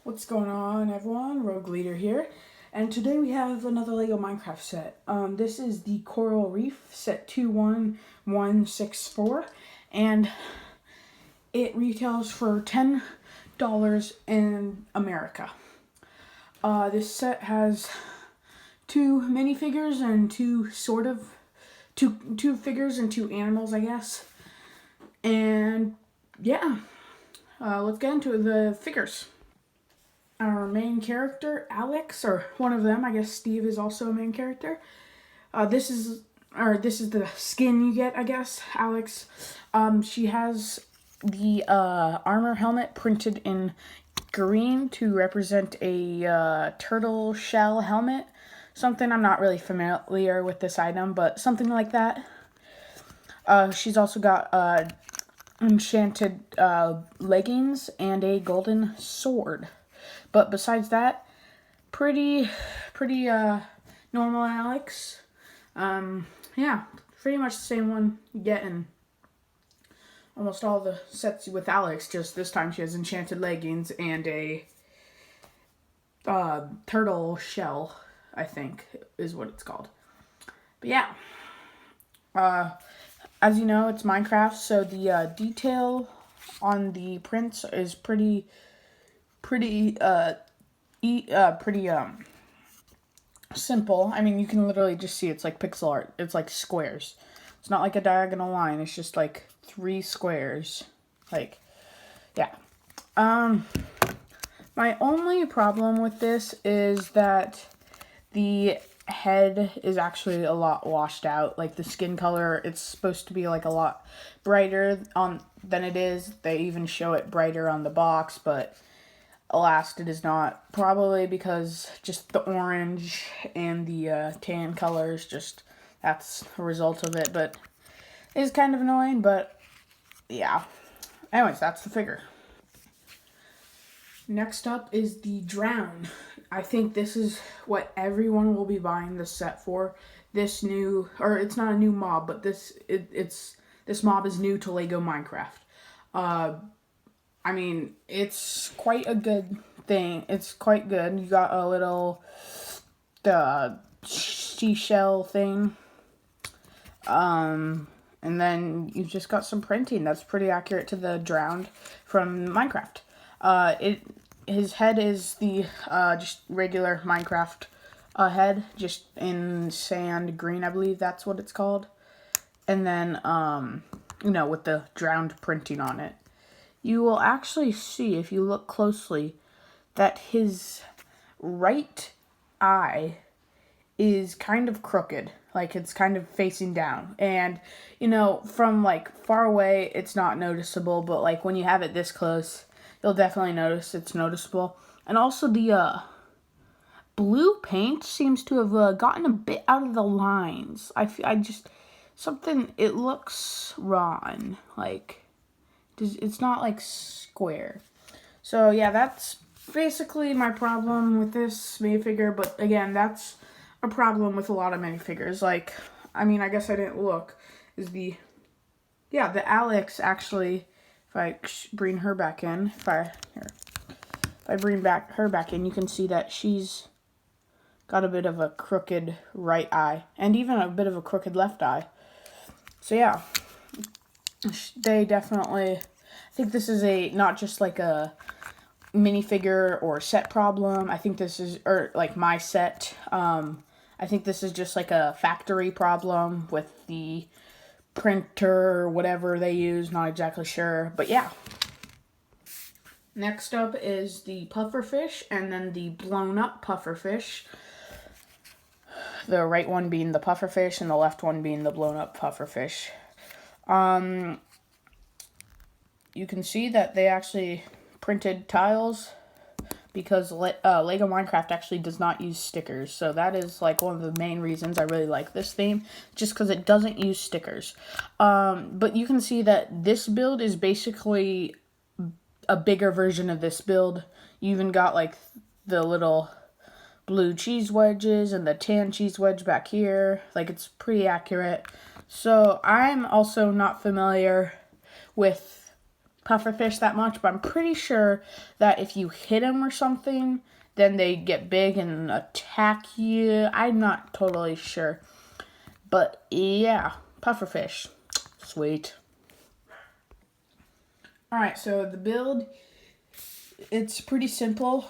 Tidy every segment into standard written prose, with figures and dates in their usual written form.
What's going on, everyone? Rogue Leader here, and today we have another Lego Minecraft set. This is the Coral Reef set 21164, and it retails for $10 in America. This set has two minifigures and two figures and two animals, I guess. And yeah, let's get into the figures. Our main character, Alex, or one of them, I guess Steve is also a main character. This is the skin you get, I guess. Alex, she has the armor helmet printed in green to represent a turtle shell helmet. Something I'm not really familiar with this item, but something like that. She's also got enchanted leggings and a golden sword. But besides that, pretty normal Alex. Yeah, pretty much the same one you get in almost all the sets with Alex. Just this time she has enchanted leggings and a turtle shell, I think is what it's called. But yeah, as you know, it's Minecraft, so the detail on the prints is pretty simple. I mean, you can literally just see it's like pixel art. It's like squares. It's not like a diagonal line. It's just like 3 squares. Like, yeah. My only problem with this is that the head is actually a lot washed out. Like the skin color, it's supposed to be like a lot brighter than it is. They even show it brighter on the box, but alas, it is not. Probably because just the orange and the tan colors, just that's a result of it. But it is kind of annoying, but yeah. Anyways, that's the figure. Next up is the Drown. I think this is what everyone will be buying this set for. This new, or it's not a new mob, but this mob is new to Lego Minecraft. I mean, it's quite a good thing. It's quite good. You got a little seashell thing. And then you've just got some printing that's pretty accurate to the Drowned from Minecraft. His head is the just regular Minecraft head, just in sand green, I believe that's what it's called. And then with the Drowned printing on it. You will actually see, if you look closely, that his right eye is kind of crooked. Like, it's kind of facing down. And, from, like, far away, it's not noticeable. But, like, when you have it this close, you'll definitely notice it's noticeable. And also, the blue paint seems to have gotten a bit out of the lines. It looks wrong. Like, it's not like square. So yeah, that's basically my problem with this minifigure. But again, that's a problem with a lot of minifigures. Like, I mean, I guess I didn't look. The Alex actually. If I bring her back in, if I bring her back in, you can see that she's got a bit of a crooked right eye and even a bit of a crooked left eye. So yeah. They definitely, I think this is not just like a minifigure or set problem. I think this is, or like my set. I think this is just like a factory problem with the printer or whatever they use. Not exactly sure, but yeah. Next up is the pufferfish and then the blown up pufferfish. The right one being the pufferfish and the left one being the blown up pufferfish. You can see that they actually printed tiles because Lego Minecraft actually does not use stickers. So that is like one of the main reasons I really like this theme, just because it doesn't use stickers. But you can see that this build is basically a bigger version of this build. You even got like the little blue cheese wedges and the tan cheese wedge back here. Like, it's pretty accurate. So I'm also not familiar with pufferfish that much, but I'm pretty sure that if you hit them or something, then they get big and attack you. I'm not totally sure. But yeah, pufferfish. Sweet. Alright, so the build, it's pretty simple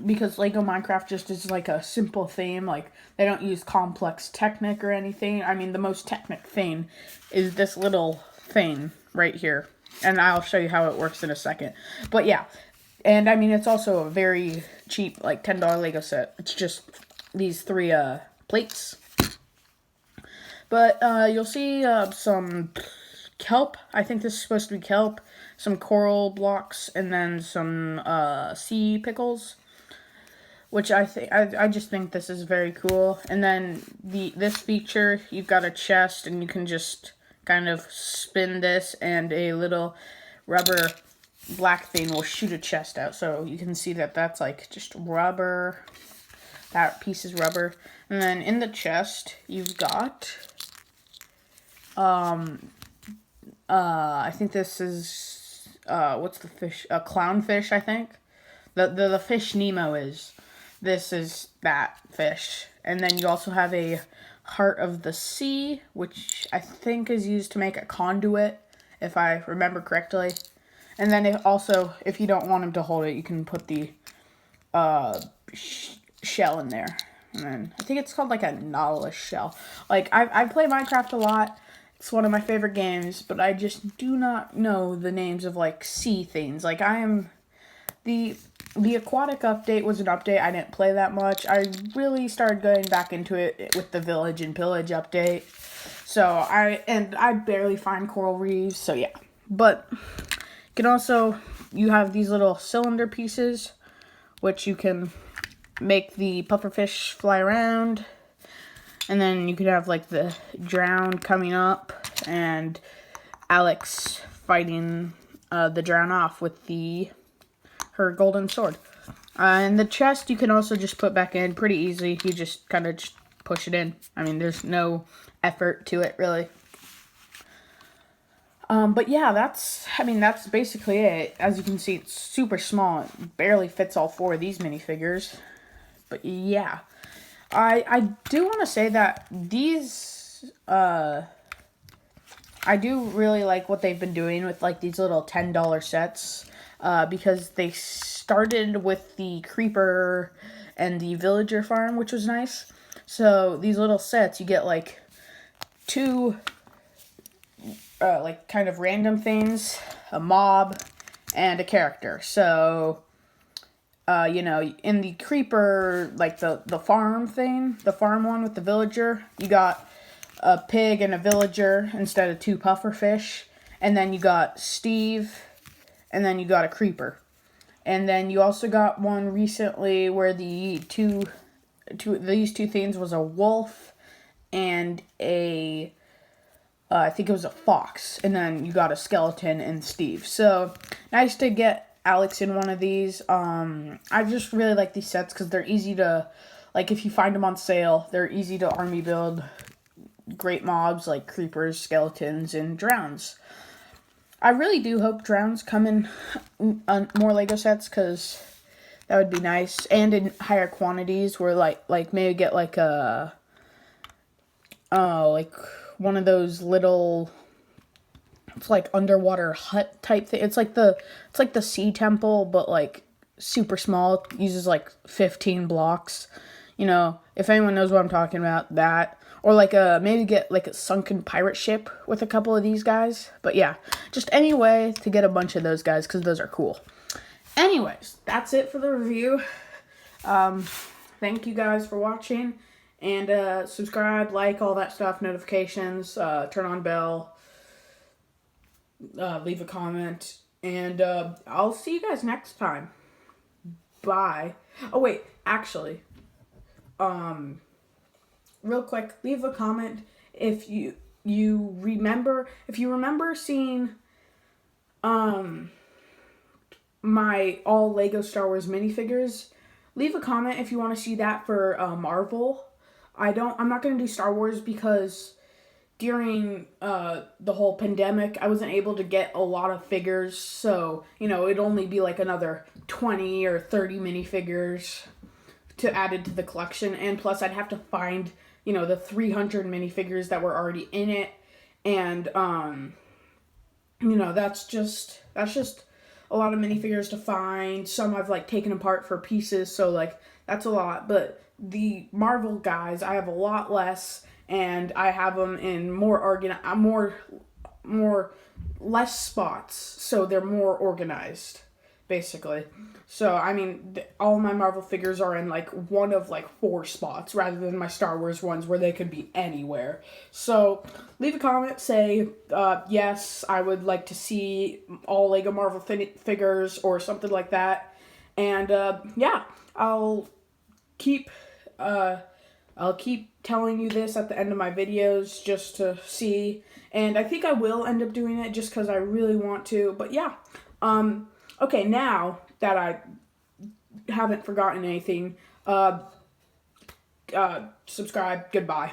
because Lego Minecraft just is like a simple theme. Like, they don't use complex technique or anything. I mean, the most technic thing is this little thing right here. And I'll show you how it works in a second. But yeah, and I mean, it's also a very cheap, like $10 Lego set. It's just these 3 plates. But you'll see some kelp. I think this is supposed to be kelp. Some coral blocks, and then some sea pickles. Which I just think this is very cool. And then this feature, you've got a chest, and you can just kind of spin this, and a little rubber black thing will shoot a chest out. So you can see that that's like just rubber. That piece is rubber. And then in the chest, you've got I think this is what's the fish? A clownfish, I think. The fish Nemo is. This is that fish. And then you also have a heart of the sea, which I think is used to make a conduit, if I remember correctly. And then if you don't want him to hold it, you can put the shell in there. And then I think it's called like a nautilus shell. Like, I play Minecraft a lot. It's one of my favorite games, but I just do not know the names of like sea things. Like, the aquatic update was an update I didn't play that much. I really started going back into it with the village and pillage update. So I barely find coral reefs, so yeah. But you have these little cylinder pieces, which you can make the pufferfish fly around. And then you could have like the drown coming up and Alex fighting the drown off with her golden sword. And the chest you can also just put back in pretty easy. You just kind of push it in. I mean, there's no effort to it, really. But yeah, that's basically it. As you can see, it's super small. It barely fits all 4 of these minifigures. But yeah. I do want to say that these, I do really like what they've been doing with like these little $10 sets. Because they started with the creeper and the villager farm, which was nice. So these little sets, you get like 2 like kind of random things, a mob, and a character. So in the creeper, like the farm thing, the farm one with the villager, you got a pig and a villager instead of 2 pufferfish. And then you got Steve, and then you got a creeper. And then you also got one recently where these 2 things was a wolf and I think it was a fox. And then you got a skeleton and Steve. So, nice to get Alex in one of these. I just really like these sets because they're easy to, like, if you find them on sale, they're easy to army build great mobs like creepers, skeletons, and drowns. I really do hope drowns come in more Lego sets because that would be nice, and in higher quantities where like maybe get like like one of those little, it's like underwater hut type thing. It's like the sea temple, but like super small. It uses like 15 blocks. If anyone knows what I'm talking about, that. Or like maybe get like a sunken pirate ship with a couple of these guys. But yeah, just any way to get a bunch of those guys because those are cool. Anyways, that's it for the review. Thank you guys for watching. And subscribe, like, all that stuff, notifications, turn on bell, leave a comment. And I'll see you guys next time. Bye. Oh, wait, actually, real quick, leave a comment if you remember seeing my all Lego Star Wars minifigures. Leave a comment if you want to see that for Marvel. I'm not going to do Star Wars because during the whole pandemic, I wasn't able to get a lot of figures, so, it'd only be like another 20 or 30 minifigures to add into the collection, and plus I'd have to find, the 300 minifigures that were already in it, and, that's just a lot of minifigures to find. Some I've, like, taken apart for pieces, so, like, that's a lot, but the Marvel guys, I have a lot less, and I have them in more less spots, so they're more organized, basically. So, I mean, all my Marvel figures are in, like, one of, like, 4 spots, rather than my Star Wars ones where they could be anywhere. So, leave a comment, say, yes, I would like to see all Lego Marvel figures, or something like that. And, yeah, I'll keep telling you this at the end of my videos just to see. And I think I will end up doing it just because I really want to. But yeah. Okay, now that I haven't forgotten anything, subscribe. Goodbye.